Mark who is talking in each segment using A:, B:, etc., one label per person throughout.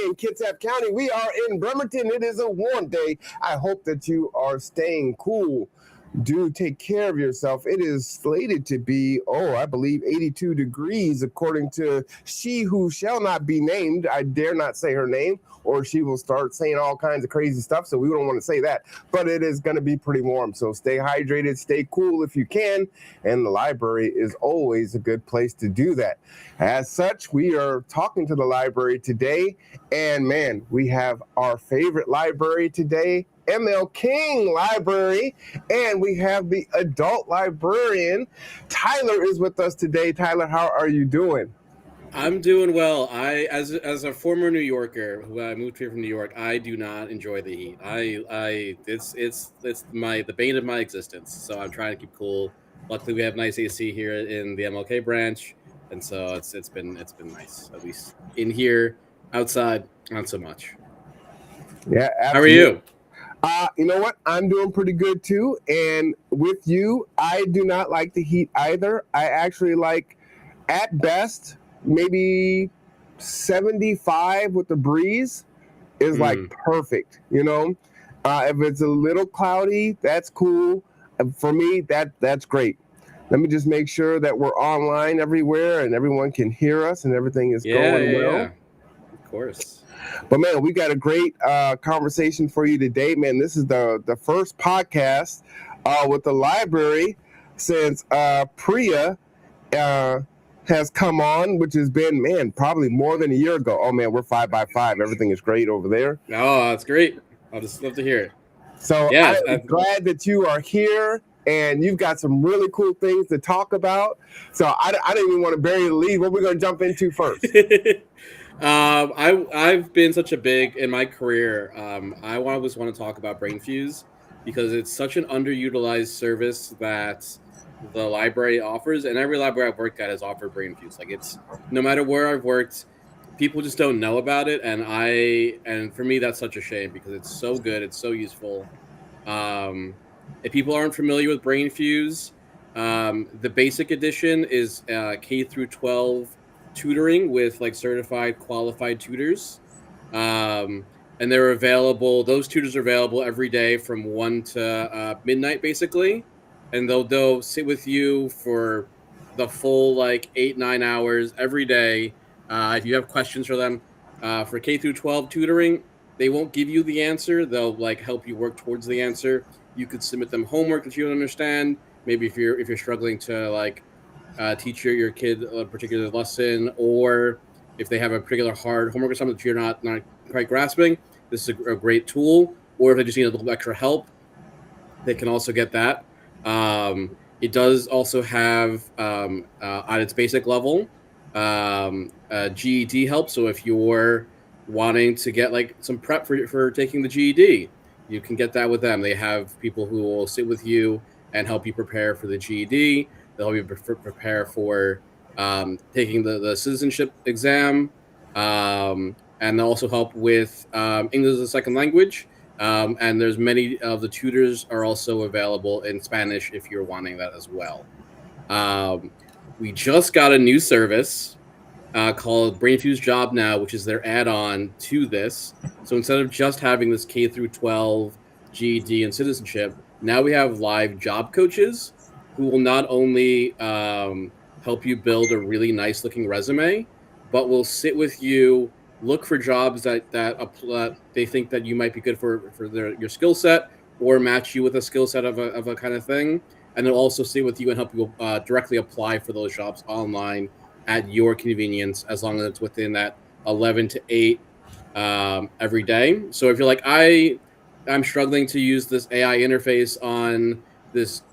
A: in Kitsap County. We are in Bremerton. It is a warm day. I hope that you are staying cool. Do take care of yourself. It is slated to be, I believe 82 degrees, according to she who shall not be named. I dare not say her name, or she will start saying all kinds of crazy stuff, so we don't want to say that. But it is going to be pretty warm, so stay hydrated, stay cool if you can, and the library is always a good place to do that. As such, we are talking to the library today, and man, we have our favorite library today, ML King Library, and we have the adult librarian. Tyler is with us today. Tyler, how are you doing?
B: I'm doing well. As a former New Yorker who I moved here from New York, I do not enjoy the heat. It's the bane of my existence. So I'm trying to keep cool. Luckily, we have nice AC here in the MLK branch, and so it's been nice, at least in here. Outside, not so much.
A: Yeah, absolutely.
B: How are you?
A: You know what? I'm doing pretty good too. And with you, I do not like the heat either. I actually like, at best, maybe 75 with the breeze is like perfect. If it's a little cloudy, that's cool. For me, that's great. Let me just make sure that we're online everywhere and everyone can hear us and everything is going well.
B: Yeah, of course.
A: But man, we got a great conversation for you today, man. This is the first podcast with the library since Priya has come on, which has been, man, probably more than a year ago. Oh man, we're 5x5. Everything is great over there.
B: Oh, that's great. I'll just love to hear it.
A: So yeah, I'm glad that you are here. And you've got some really cool things to talk about. So I didn't even want to bury the lead. What are we going to jump into first?
B: I've been such a big in my career. I always want to talk about Brainfuse because it's such an underutilized service that the library offers, and every library I've worked at has offered Brainfuse. Like, it's no matter where I've worked, people just don't know about it, and for me that's such a shame because it's so good, it's so useful. If people aren't familiar with Brainfuse, the basic edition is K through 12 tutoring with like certified qualified tutors, and they're available. Those tutors are available every day from 1 to midnight, basically, and they'll sit with you for the full like 8-9 hours every day. If you have questions for them, for K through 12 tutoring, they won't give you the answer. They'll like help you work towards the answer. You could submit them homework that you don't understand. Maybe if you're struggling to like teach your kid a particular lesson, or if they have a particular hard homework or something that you're not quite grasping, this is a great tool. Or if they just need a little extra help, they can also get that. It does also have at its basic level GED help. So if you're wanting to get like some prep for taking the GED, you can get that with them. They have people who will sit with you and help you prepare for the GED. They'll help you prepare for taking the citizenship exam, and they'll also help with English as a second language. And there's many of the tutors are also available in Spanish if you're wanting that as well. We just got a new service called Brainfuse Job Now, which is their add-on to this. So instead of just having this K through 12 GED and citizenship, now we have live job coaches who will not only help you build a really nice looking resume, but will sit with you, look for jobs that they think that you might be good for your skill set, or match you with a skill set of a kind of thing. And they'll also sit with you and help you directly apply for those jobs online at your convenience, as long as it's within that 11 to 8 every day. So if you're like, I'm struggling to use this AI interface on this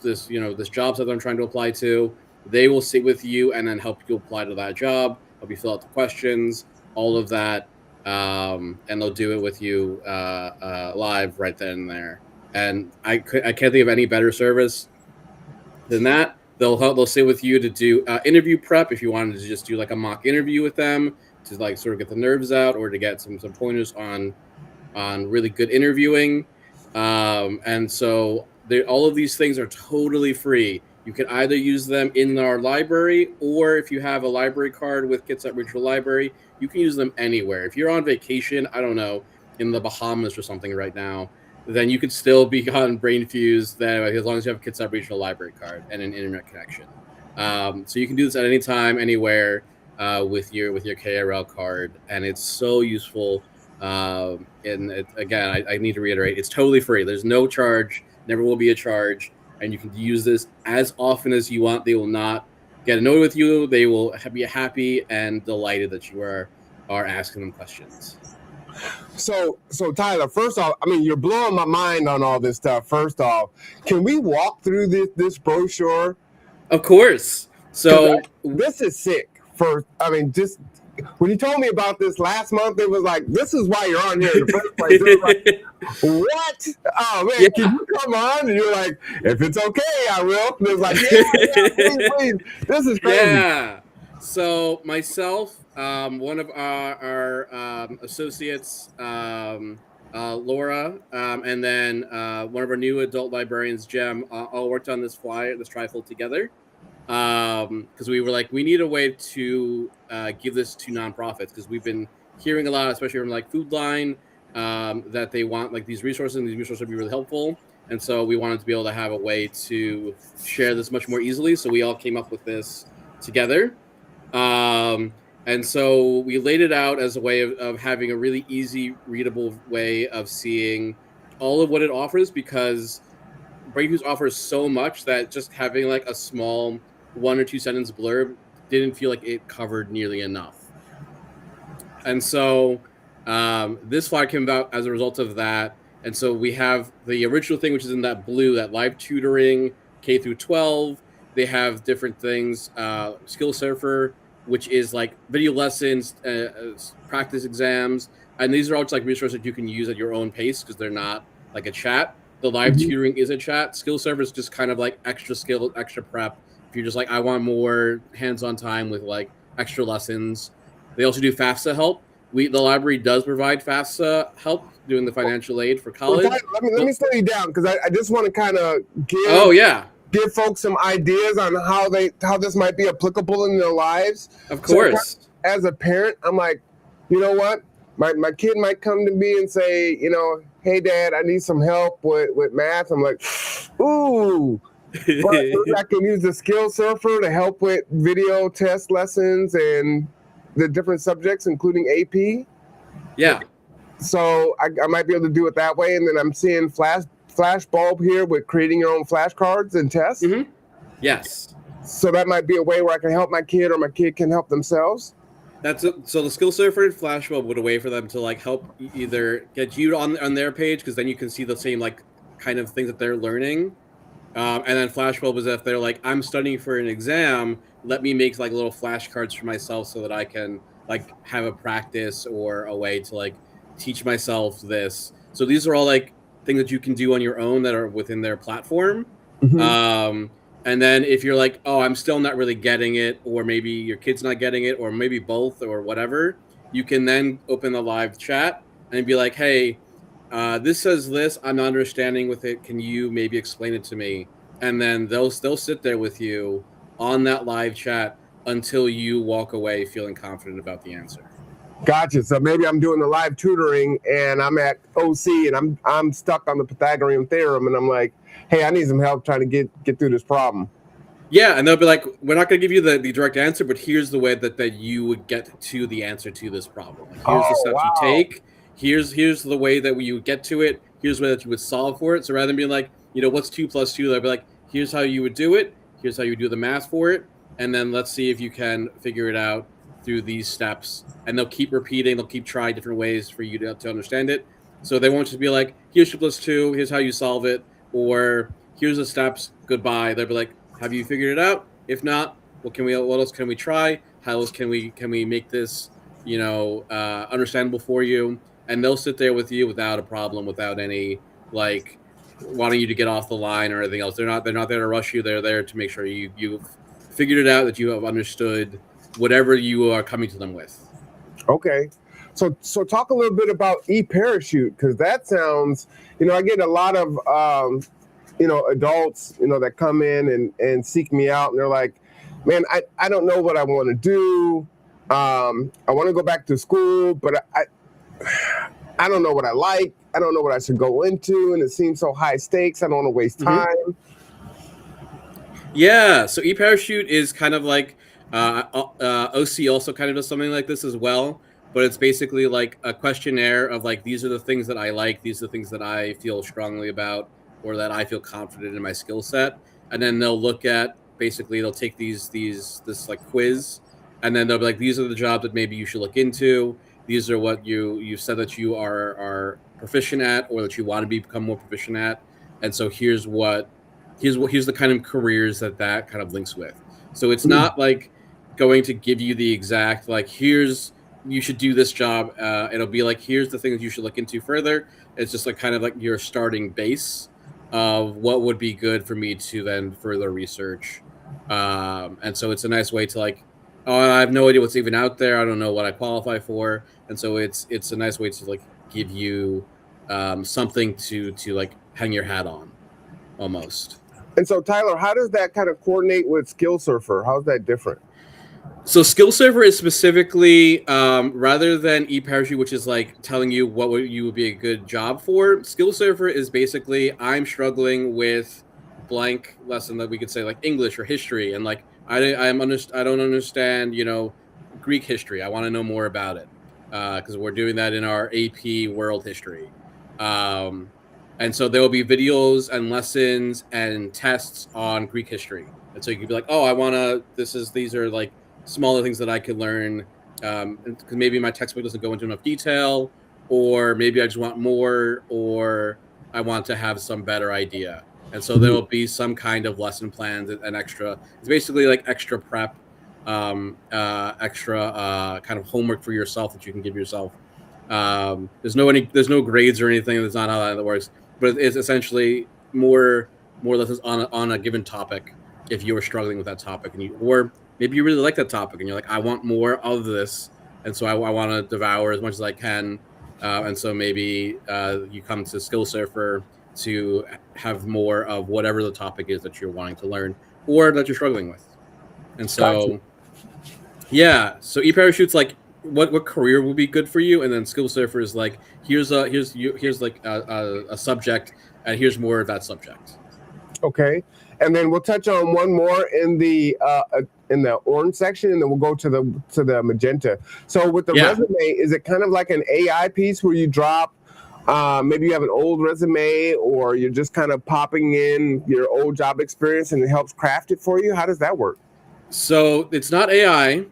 B: job that I'm trying to apply to, they will sit with you and then help you apply to that job, help you fill out the questions, all of that, and they'll do it with you live right then and there. And I can't think of any better service than that. They'll sit with you to do interview prep if you wanted to just do like a mock interview with them to like sort of get the nerves out, or to get some pointers on really good interviewing. And so all of these things are totally free. You can either use them in our library, or if you have a library card with Kitsap Regional Library, you can use them anywhere. If you're on vacation, I don't know, in the Bahamas or something right now, then you could still be on Brainfuse as long as you have a Kitsap Regional Library card and an internet connection. So you can do this at any time, anywhere, with your KRL card, and it's so useful. Again, I need to reiterate, it's totally free. There's no charge, never will be a charge, and you can use this as often as you want. They will not get annoyed with you. They will be happy and delighted that you are asking them questions.
A: So Tyler, first off, I mean, you're blowing my mind on all this stuff. First off, can we walk through this brochure?
B: Of course. So
A: this is sick. Just when you told me about this last month, it was like, this is why you're on here in the first place. It was like, what? Oh man, can you come on? And you're like, if it's okay, I will. And it was like, yeah, please. This is crazy.
B: Yeah. So myself, one of our associates, Laura, and then one of our new adult librarians, Jem, all worked on this trifold together, because we were like, we need a way to give this to nonprofits, because we've been hearing a lot, especially from like Food Line, that they want like these resources, and these resources would be really helpful. And so we wanted to be able to have a way to share this much more easily. So we all came up with this together. And so we laid it out as a way of having a really easy, readable way of seeing all of what it offers, because Brainfuse offers so much that just having like a small 1 or 2 sentence blurb didn't feel like it covered nearly enough. And so this flyer came about as a result of that. And so we have the original thing, which is in that blue, that live tutoring, K through 12. They have different things, Skill Surfer, which is like video lessons, practice exams. And these are all just like resources that you can use at your own pace, because they're not like a chat. The live tutoring is a chat. Skill Server is just kind of like extra skill, extra prep. If you're just like, I want more hands-on time with like extra lessons. They also do FAFSA help. The library does provide FAFSA help doing the financial aid for college.
A: Let me slow you down, because I just want to kind of give folks some ideas on how this might be applicable in their lives.
B: Of course.
A: So as a parent, I'm like, you know what? My kid might come to me and say, hey, Dad, I need some help with math. I'm like, ooh. But I can use the Skill Surfer to help with video test lessons and the different subjects, including AP.
B: Yeah.
A: So I might be able to do it that way. And then I'm seeing Flashbulb here with creating your own flashcards and tests.
B: Mm-hmm. Yes.
A: So that might be a way where I can help my kid, or my kid can help themselves.
B: So the Skill Surfer and Flashbulb would a way for them to like help either get you on their page, because then you can see the same like kind of things that they're learning. And then Flashbulb is if they're like, I'm studying for an exam, let me make like little flashcards for myself so that I can like have a practice or a way to like teach myself this. So these are all like things that you can do on your own that are within their platform. Mm-hmm. And then if you're like, oh, I'm still not really getting it, or maybe your kid's not getting it, or maybe both, or whatever, you can then open the live chat and be like, hey, this says this, I'm not understanding with it. Can you maybe explain it to me? And then they'll sit there with you on that live chat until you walk away feeling confident about the answer.
A: Gotcha. So maybe I'm doing the live tutoring and I'm at OC and I'm stuck on the Pythagorean theorem, and I'm like, hey, I need some help trying to get through this problem.
B: Yeah, and they'll be like, we're not going to give you the direct answer, but here's the way that you would get to the answer to this problem. Like, here's the steps you take. Here's the way that you would get to it. Here's the way that you would solve for it. So rather than being like, what's 2 + 2, they'll be like, here's how you would do it. Here's how you do the math for it. And then let's see if you can figure it out through these steps. And they'll keep repeating. They'll keep trying different ways for you to understand it. So they won't just be like, here's 2 + 2. Here's how you solve it. Or here's the steps. Goodbye. They'll be like, have you figured it out? If not, what else can we try? How else can we make this, understandable for you? And they'll sit there with you without a problem, without any like wanting you to get off the line or anything else. They're not there to rush you. They're there to make sure you've figured it out, that you have understood whatever you are coming to them with.
A: Okay. So talk a little bit about eParachute, because that sounds, I get a lot of adults, that come in and seek me out, and they're like, man, I don't know what I want to do. I want to go back to school, but I don't know what I like. I don't know what I should go into, and it seems so high stakes. I don't want to waste
B: Mm-hmm.
A: time.
B: Yeah, so eParachute is kind of like OC also kind of does something like this as well, but it's basically like a questionnaire of like these are the things that I like, these are the things that I feel strongly about, or that I feel confident in my skill set, and then they'll look at basically they'll take this like quiz, and then they'll be like these are the jobs that maybe you should look into. These are what you said that you are proficient at, or that you want to become more proficient at, and so here's the kind of careers that kind of links with. So it's not like going to give you the exact like here's you should do this job. It'll be like here's the things you should look into further. It's just like kind of like your starting base of what would be good for me to then further research. And so it's a nice way to like, oh, I have no idea what's even out there. I don't know what I qualify for, and so it's a nice way to like give you something to like hang your hat on almost.
A: And so, Tyler, how does that kind of coordinate with Skill Surfer? How's that different?
B: So Skill Server is specifically rather than eParachute, which is like telling you what you would be a good job for. Skill Server is basically I'm struggling with blank lesson that we could say like English or history, and like I don't understand Greek history. I want to know more about it because we're doing that in our AP World History. And so there will be videos and lessons and tests on Greek history. And so you could be like, oh, I want to, these are like smaller things that I could learn. Because maybe my textbook doesn't go into enough detail, or maybe I just want more, or I want to have some better idea. And so there will be some kind of lesson plans and extra. It's basically like extra prep, extra kind of homework for yourself that you can give yourself. There's no grades or anything. That's not how that works. But it's essentially more lessons on a given topic. If you are struggling with that topic, or maybe you really like that topic, and you're like, I want more of this, and so I want to devour as much as I can. And so maybe you come to Skill Surfer to have more of whatever the topic is that you're wanting to learn or that you're struggling with. And so, yeah, so eParachute's like what career will be good for you, and then Skill Surfer is like here's like a subject, and here's more of that subject.
A: Okay, and then we'll touch on one more in the orange section, and then we'll go to the magenta. So with the resume, is it kind of like an AI piece where you drop? Maybe you have an old resume, or you're just kind of popping in your old job experience, and it helps craft it for you. How does that work?
B: So it's not AI.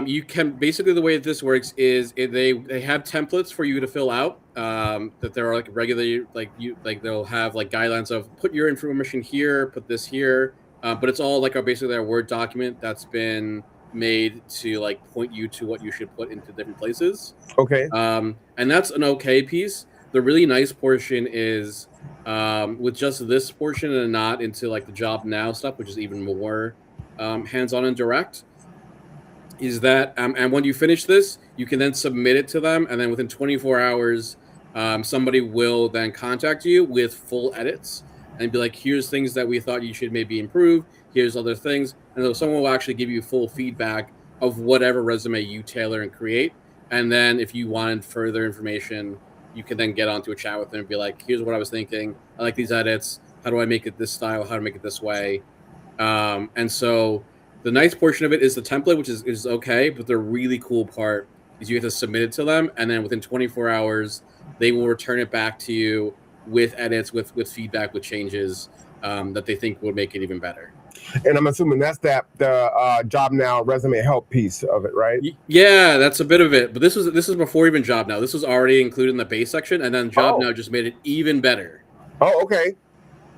B: You can basically the way this works is they have templates for you to fill out. That there are like regularly they'll have like guidelines of put your information here, put this here. But it's all like basically a Word document that's been made to like point you to what you should put into different places.
A: Okay.
B: And that's an okay piece. The really nice portion is with just this portion and not into like the job now stuff, which is even more hands-on and direct, is that and when you finish this, you can then submit it to them, and then within 24 hours somebody will then contact you with full edits and be like, here's things that we thought you should maybe improve, here's other things, and so someone will actually give you full feedback of whatever resume you tailor and create. And then if you wanted further information, you can then get onto a chat with them and be like, here's what I was thinking, I like these edits, how do I make it this style, how to make it this way. And so the nice portion of it is the template, which is okay, but the really cool part is you have to submit it to them, and then within 24 hours, they will return it back to you with edits, with feedback, with changes that they think would make it even better.
A: And I'm assuming that's the Job Now resume help piece of it, right?
B: Yeah, that's a bit of it. But this is before even Job Now. This was already included in the base section, and then Job Now just made it even better.
A: Oh, okay.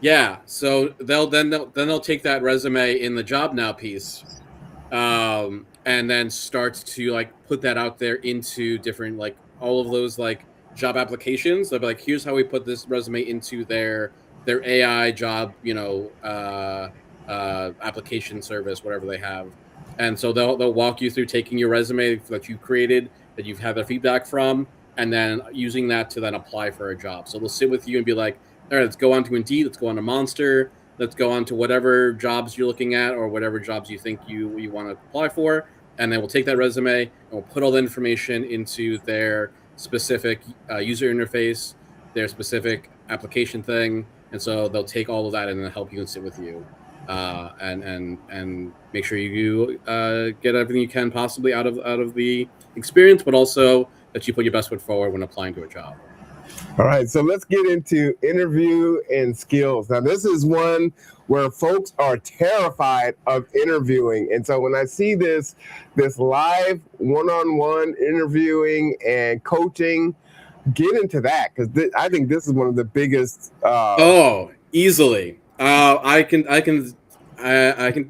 B: Yeah, so they'll take that resume in the Job Now piece, and then start to like put that out there into different like all of those like job applications. They'll be like, here's how we put this resume into their AI job, application service, whatever they have. And so they'll walk you through taking your resume that you created, that you've had their feedback from, and then using that to then apply for a job. So they'll sit with you and be like, all right, let's go on to Indeed, let's go on to Monster, let's go on to whatever jobs you're looking at or whatever jobs you think you want to apply for. and then we'll take that resume and we'll put all the information into their specific user interface, their specific application thing, and so they'll take all of that and then help you and sit with you, and make sure you get everything you can possibly out of the experience, but also that you put your best foot forward when applying to a job.
A: All right, so let's get into interview and skills. Now, this is one where folks are terrified of interviewing. And so when I see this live one-on-one interviewing and coaching, get into that, because I think this is one of the biggest.
B: Easily. I can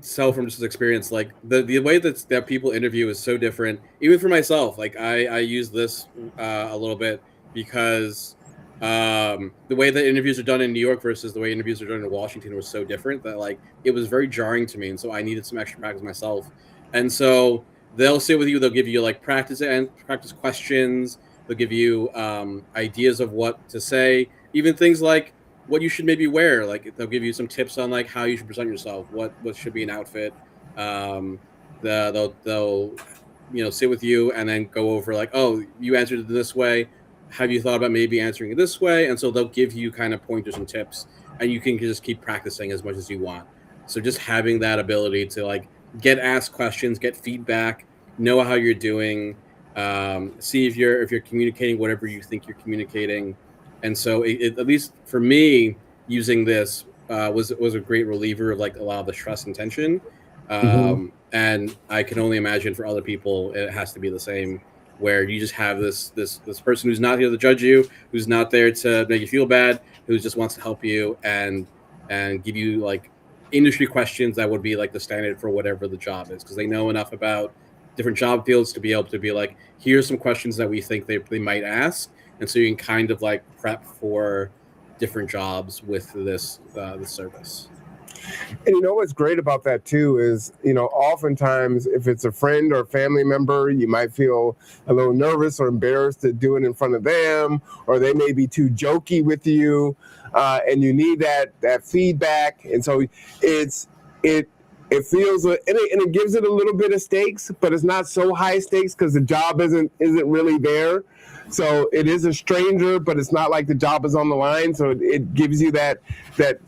B: tell from just experience, like the way that people interview is so different. Even for myself, like I use this a little bit because the way that interviews are done in New York versus the way interviews are done in Washington was so different that like it was very jarring to me, and so I needed some extra practice myself. And so they'll sit with you, they'll give you like practice questions, they'll give you ideas of what to say, even things like what you should maybe wear. Like they'll give you some tips on like how you should present yourself, what should be an outfit. They'll sit with you and then go over like, oh, you answered it this way, have you thought about maybe answering it this way? And so they'll give you kind of pointers and tips, and you can just keep practicing as much as you want. So just having that ability to like get asked questions, get feedback, know how you're doing, see if you're communicating whatever you think you're communicating. And so it at least for me, using this was a great reliever of like a lot of the stress and tension. And I can only imagine for other people it has to be the same, where you just have this person who's not here to judge you, who's not there to make you feel bad, who just wants to help you and give you like industry questions that would be like the standard for whatever the job is, because they know enough about different job fields to be able to be like, here's some questions that we think they might ask. And so you can kind of like prep for different jobs with this service.
A: And you know what's great about that too is, oftentimes if it's a friend or a family member, you might feel a little nervous or embarrassed to do it in front of them, or they may be too jokey with you, and you need that feedback. And so it feels and it gives it a little bit of stakes, but it's not so high stakes because the job isn't really there. So it is a stranger, but it's not like the job is on the line. So it gives you that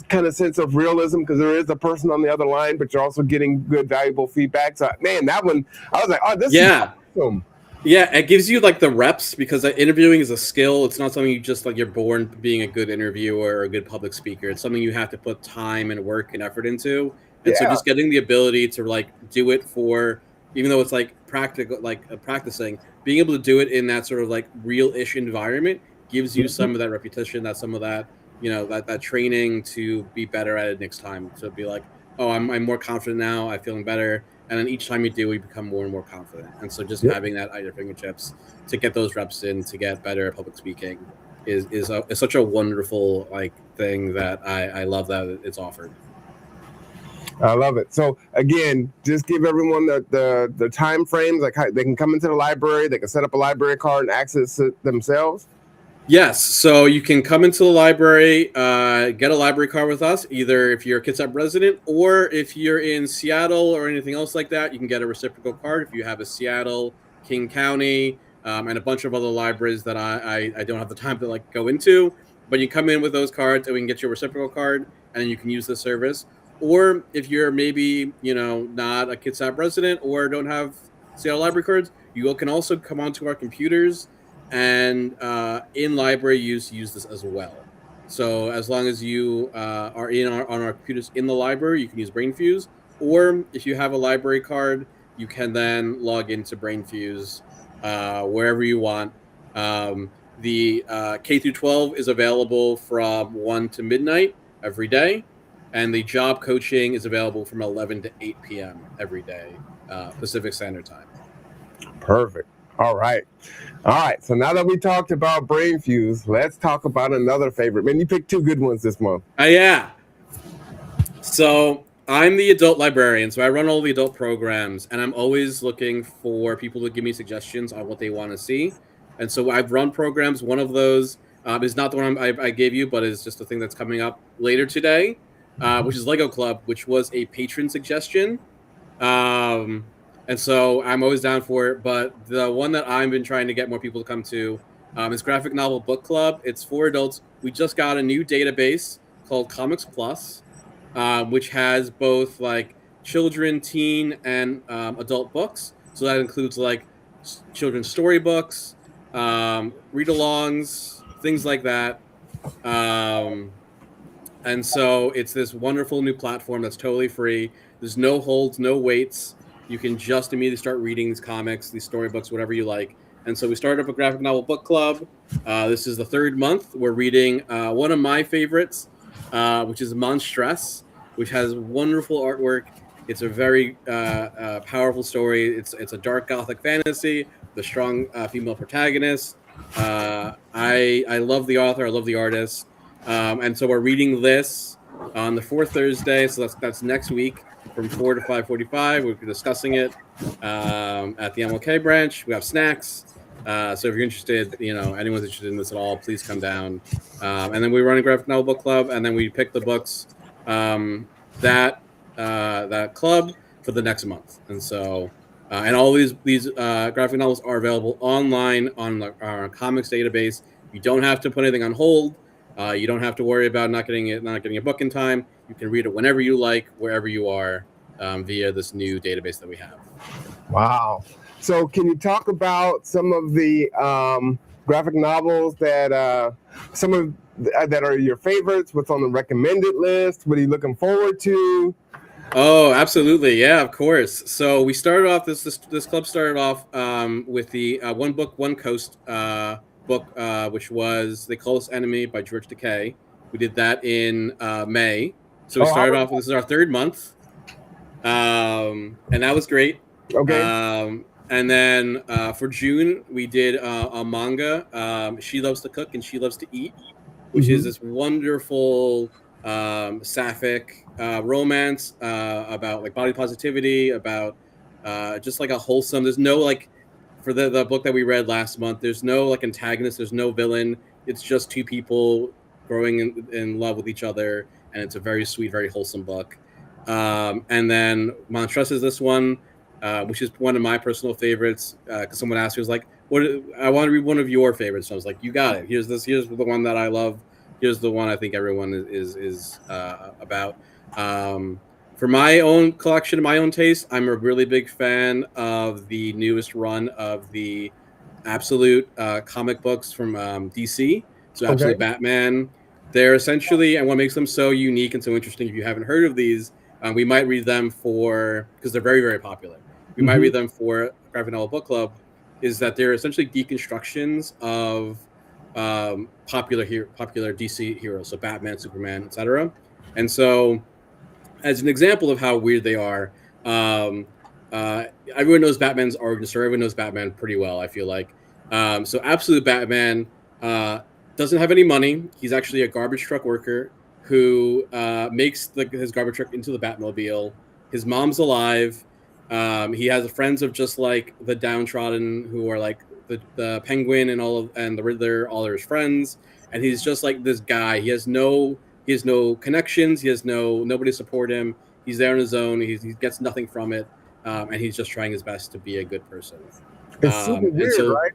A: kind of sense of realism, because there is a person on the other line, but you're also getting good, valuable feedback. So man, that one, I was like, oh, this is awesome.
B: Yeah, it gives you like the reps, because interviewing is a skill. It's not something you just like you're born being a good interviewer or a good public speaker. It's something you have to put time and work and effort into. And so just getting the ability to like do it for, even though it's like practical, like practicing, being able to do it in that sort of like real-ish environment gives you some of that repetition, that some of that, that training to be better at it next time. So be like, oh, I'm more confident now, I'm feeling better. And then each time you do, you become more and more confident. And so just having that at your fingertips to get those reps in, to get better at public speaking is such a wonderful like thing that I love that it's offered.
A: I love it. So again, just give everyone the time frames. Like they can come into the library, they can set up a library card and access it themselves.
B: Yes, so you can come into the library, get a library card with us, either if you're a Kitsap resident or if you're in Seattle or anything else like that, you can get a reciprocal card if you have a Seattle, King County, and a bunch of other libraries that I don't have the time to like go into. But you come in with those cards and we can get you a reciprocal card, and then you can use the service. Or if you're maybe, not a Kitsap resident or don't have Seattle library cards, you can also come onto our computers and in library use this as well. So as long as you are on our computers in the library, you can use Brainfuse. Or if you have a library card, you can then log into Brainfuse wherever you want. The K through 12 is available from 1 to midnight every day. And the job coaching is available from 11 to 8 p.m. every day, Pacific Standard Time.
A: Perfect. All right. So now that we talked about Brainfuse, let's talk about another favorite. Man, you picked two good ones this month.
B: Yeah. So I'm the adult librarian, so I run all the adult programs, and I'm always looking for people to give me suggestions on what they want to see. And so I've run programs. One of those is not the one I gave you, but is just the thing that's coming up later today. Which is Lego Club, which was a patron suggestion. And And so I'm always down for it. But the one that I've been trying to get more people to come to is Graphic Novel Book Club. It's for adults. We just got a new database called Comics Plus, which has both like children, teen, and adult books. So that includes like children's storybooks, read-alongs, things like that. And so it's this wonderful new platform that's totally free. There's no holds, no waits. You can just immediately start reading these comics, these storybooks, whatever you like. And so we started up a graphic novel book club. This is the third month. We're reading one of my favorites, which is Monstress, which has wonderful artwork. It's a very powerful story. It's a dark gothic fantasy with a strong female protagonist. I love the author. I love the artist. And so we're reading this on the fourth Thursday. So that's next week from 4 to 5:45. We're discussing it at the MLK branch. We have snacks. So if you're interested, anyone's interested in this at all, please come down. And then we run a graphic novel book club, and then we pick the books that club for the next month. And so, and all these graphic novels are available online on our comics database. You don't have to put anything on hold. You don't have to worry about not getting a book in time. You can read it whenever you like, wherever you are, via this new database that we have.
A: Wow. So can you talk about some of the graphic novels that that are your favorites? What's on the recommended list? What are you looking forward to?
B: Oh, absolutely. Yeah, of course. So we started off, this club started off with the One Book, One Coast book, which was The Close Enemy by George Takei. We did that in May. So we started off, this is our third month. And that was great.
A: Okay.
B: And then for June, we did a manga, She Loves to Cook and She Loves to Eat, which is this wonderful sapphic romance about like body positivity, about just like a wholesome, there's no like, for the book that we read last month, there's no like antagonist, there's no villain. It's just two people growing in love with each other, and it's a very sweet, very wholesome book. And then Monstress is this one, which is one of my personal favorites. Because someone asked me, was like, "What? I want to read one of your favorites." So I was like, "You got it. Here's the one that I love. Here's the one I think everyone is about." For my own collection, my own taste, I'm a really big fan of the newest run of the Absolute comic books from DC. So Absolute Batman. They're essentially, and what makes them so unique and so interesting, if you haven't heard of these, we might read them because they're very, very popular. We might read them for Graphic Novel Book Club, is that they're essentially deconstructions of popular DC heroes, so Batman, Superman, etc. And so, as an example of how weird they are, everyone knows Batman's origin story. Everyone knows Batman pretty well, I feel like. So Absolute Batman doesn't have any money. He's actually a garbage truck worker who makes his garbage truck into the Batmobile. His mom's alive. He has friends of just like the downtrodden, who are like the Penguin and the Riddler, all are his friends. And he's just like this guy. He has no connections. He has nobody to support him. He's there on his own. He gets nothing from it, and he's just trying his best to be a good person.
A: It's super weird, right?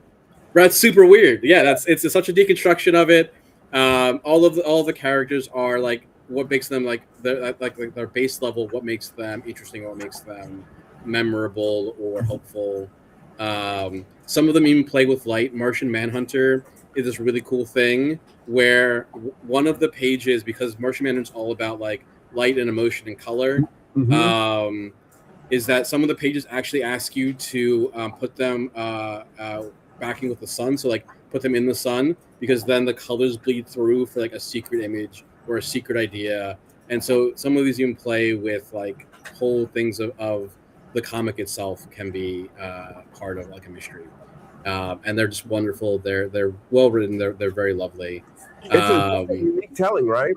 B: That's super weird. Yeah, it's such a deconstruction of it. All of the characters are like what makes them like their base level. What makes them interesting? What makes them memorable or hopeful? Some of them even play with light. Martian Manhunter is this really cool thing where one of the pages, because Martian Manhunter is all about like light and emotion and color, is that some of the pages actually ask you to put them backing with the sun, so like put them in the sun, because then the colors bleed through for like a secret image or a secret idea. And so some of these even play with like whole things of the comic itself can be part of like a mystery. And they're just wonderful. They're well written. They're very lovely.
A: It's a unique telling, right?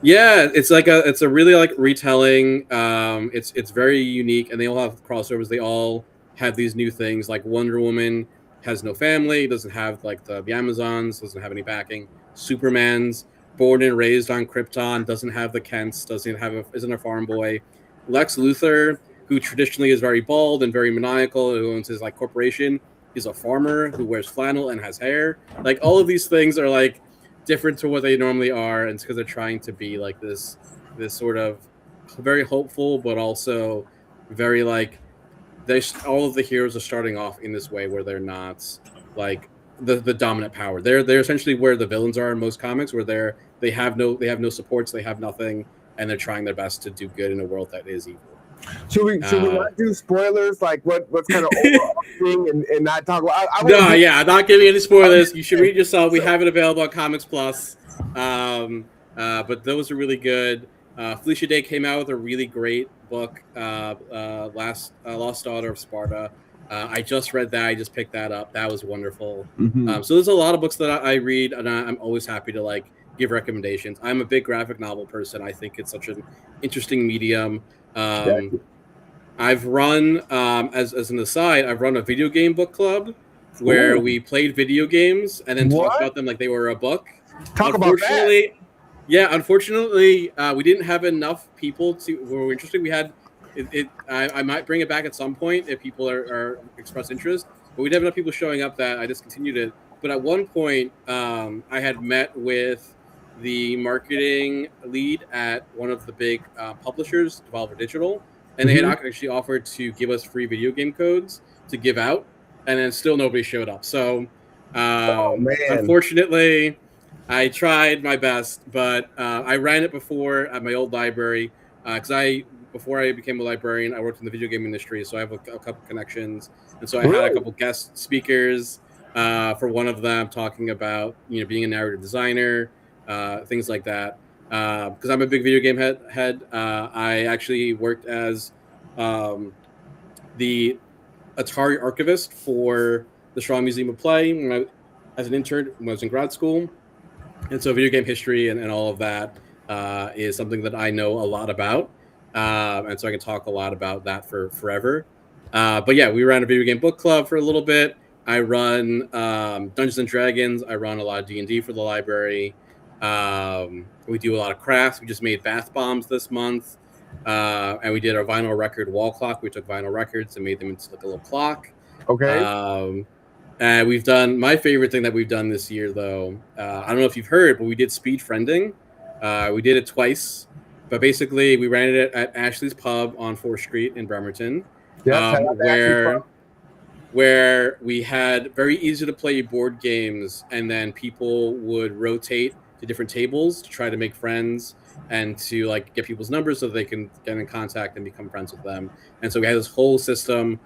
B: Yeah, it's a really like retelling. It's very unique, and they all have crossovers. They all have these new things. Like Wonder Woman has no family, doesn't have like the Amazons, doesn't have any backing. Superman's born and raised on Krypton, doesn't have the Kents, isn't a farm boy. Lex Luthor, who traditionally is very bald and very maniacal, who owns his like corporation. He's a farmer who wears flannel and has hair. Like all of these things are like different to what they normally are, and it's because they're trying to be like this sort of very hopeful, but also very like all of the heroes are starting off in this way where they're not like the dominant power. They're essentially where the villains are in most comics, where they have no supports, they have nothing, and they're trying their best to do good in a world that is evil.
A: Should we not do spoilers, like what's kind of overarching and not talk about?
B: I'm not giving any spoilers. You should read yourself. We have it available on Comics Plus. But those are really good. Felicia Day came out with a really great book, Lost Daughter of Sparta. I just read that. I just picked that up. That was wonderful.
A: Mm-hmm.
B: So there's a lot of books that I read, and I'm always happy to like give recommendations. I'm a big graphic novel person. I think it's such an interesting medium. I've run, as an aside, I've run a video game book club where we played video games and then talked about them like they were a book.
A: Talk about that.
B: Yeah, unfortunately, we didn't have enough people who were interested. We had I might bring it back at some point if people are express interest, but we didn't have enough people showing up that I discontinued it. But at one point, I had met with the marketing lead at one of the big publishers, Devolver Digital, and they had actually offered to give us free video game codes to give out, and then still nobody showed up. So, unfortunately, I tried my best, but I ran it before at my old library because before I became a librarian, I worked in the video game industry, so I have a couple connections, and so I had a couple guest speakers for one of them talking about being a narrative designer, things like that. Because I'm a big video game head. I actually worked as the Atari archivist for the Strong Museum of Play as an intern when I was in grad school. And so video game history and all of that is something that I know a lot about. And so I can talk a lot about that for forever. But yeah, we ran a video game book club for a little bit. I run Dungeons and Dragons. I run a lot of D&D for the library. We do a lot of crafts. We just made bath bombs this month. And we did our vinyl record wall clock. We took vinyl records and made them into like a little clock.
A: Okay.
B: And we've done my favorite thing that we've done this year, though. I don't know if you've heard, but we did speed friending. We did it twice, but basically we ran it at Ashley's Pub on 4th Street in Bremerton, where we had very easy to play board games, and then people would rotate to different tables to try to make friends and to like get people's numbers so they can get in contact and become friends with them. And so we had this whole system.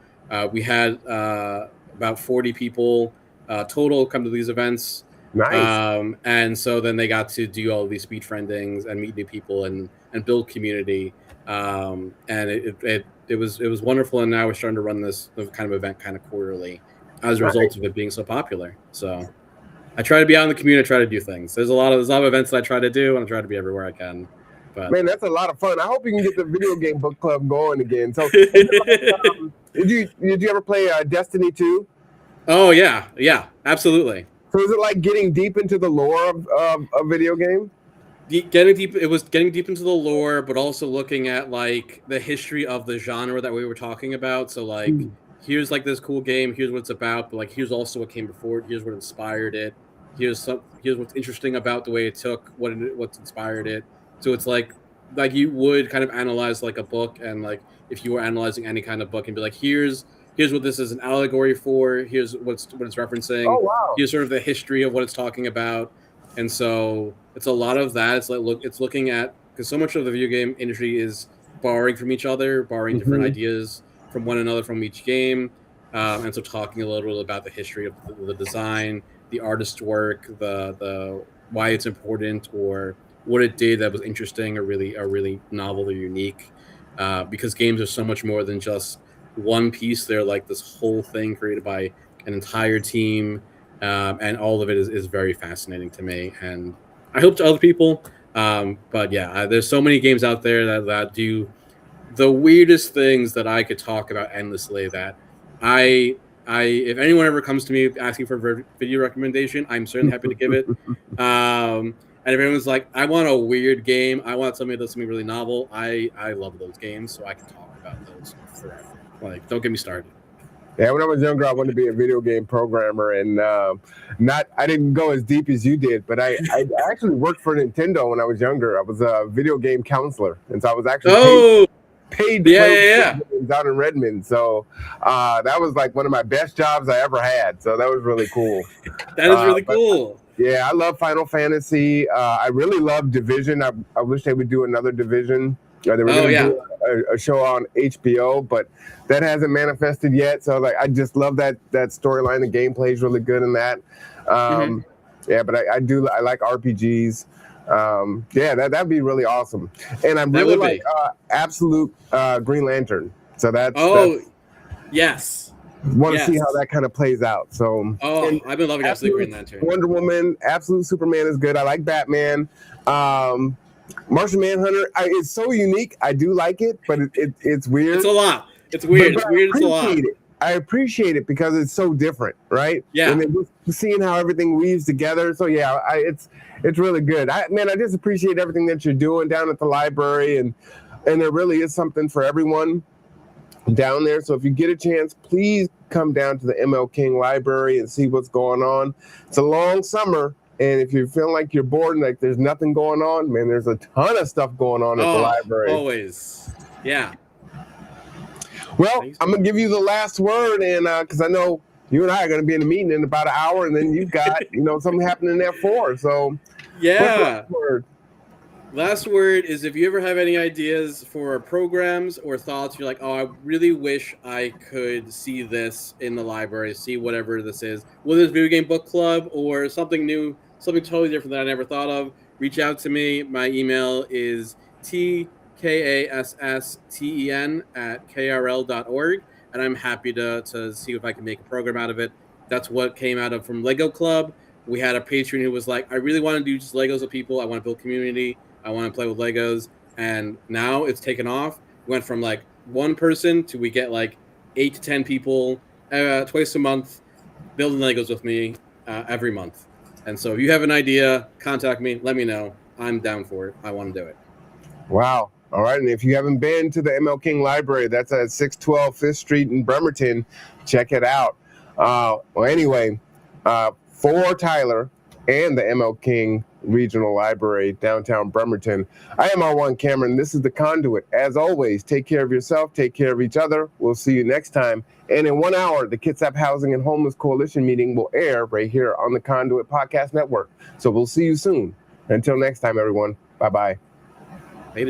B: We had about 40 people total come to these events.
A: Nice.
B: And so then they got to do all of these speed friendings and meet new people and build community. And it was wonderful. And now we're starting to run this kind of event kind of quarterly as a result of it being so popular. So I try to be out in the community, try to do things. There's a lot of events that I try to do, and I try to be everywhere I can. But
A: man, that's a lot of fun. I hope you can get the video game book club going again. So, did you ever play Destiny 2?
B: Oh yeah, absolutely.
A: So is it like getting deep into the lore of a video game?
B: It was getting deep into the lore, but also looking at like the history of the genre that we were talking about. So like, here's like this cool game. Here's what it's about. But like, here's also what came before it. Here's what inspired it. Here's what's interesting about the way it took what's inspired it. So it's like you would kind of analyze like a book, and like if you were analyzing any kind of book, and be like, here's what this is an allegory for. Here's what it's referencing.
A: Oh wow!
B: Here's sort of the history of what it's talking about. And so it's a lot of that. It's like it's looking at, because so much of the video game industry is borrowing from each other, borrowing different ideas from one another from each game, and so talking a little bit about the history of the design, the artist's work, the why it's important, or what it did that was interesting or really novel or unique. Because games are so much more than just one piece. They're like this whole thing created by an entire team. And all of it is very fascinating to me, and I hope to other people. But yeah, there's so many games out there that do the weirdest things that I could talk about endlessly. That I if anyone ever comes to me asking for a video recommendation, I'm certainly happy to give it. And if anyone's like, I want a weird game, I want something that's something really novel, I love those games, so I can talk about those forever. Like, don't get me started.
A: Yeah, when I was younger, I wanted to be a video game programmer, and I didn't go as deep as you did, but I actually worked for Nintendo when I was younger. I was a video game counselor, and so I was actually paid to play games out in Redmond. So that was like one of my best jobs I ever had. So that was really cool.
B: That is really cool.
A: Yeah, I love Final Fantasy. I really love Division. I wish they would do another Division. They were going to do a show on HBO, but that hasn't manifested yet. So I just love that storyline. The gameplay is really good in that. Yeah, but I like RPGs. That'd be really awesome. And I really like Absolute Green Lantern. So
B: yes.
A: Want to see how that kind of plays out. So
B: I've been loving Absolute Green Lantern.
A: Wonder Woman, Absolute Superman is good. I like Batman. Martian Manhunter, it's so unique. I do like it, but it's weird.
B: It's a lot. It's weird. It's weird. It's a lot.
A: I appreciate it because it's so different, right?
B: Yeah.
A: And then just seeing how everything weaves together. So yeah, it's really good. I just appreciate everything that you're doing down at the library, and there really is something for everyone down there. So if you get a chance, please come down to the ML King Library and see what's going on. It's a long summer. And if you're feeling like you're bored and like there's nothing going on, man, there's a ton of stuff going on at the library.
B: Always. Yeah.
A: Well, I'm going to give you the last word, and because I know you and I are going to be in a meeting in about an hour, and then you've got, something happening at 4. So,
B: yeah. Last word is if you ever have any ideas for programs or thoughts, you're like, oh, I really wish I could see this in the library, see whatever this is, whether it's Video Game Book Club or something new, something totally different that I never thought of, reach out to me. My email is tkassen@krl.org, and I'm happy to see if I can make a program out of it. That's what came out of from Lego Club. We had a patron who was like, I really want to do just Legos with people. I want to build community. I want to play with Legos. And now it's taken off. We went from like one person to we get like 8 to 10 people twice a month building Legos with me every month. And so if you have an idea, contact me. Let me know. I'm down for it. I want to do it.
A: Wow. All right. And if you haven't been to the ML King Library, that's at 612 5th Street in Bremerton. Check it out. Anyway, for Tyler and the ML King Regional Library, downtown Bremerton, I am R1 Cameron. This is The Conduit. As always, take care of yourself, take care of each other. We'll see you next time. And in 1 hour, the Kitsap Housing and Homeless Coalition meeting will air right here on the Conduit Podcast Network. So we'll see you soon. Until next time, everyone. Bye-bye.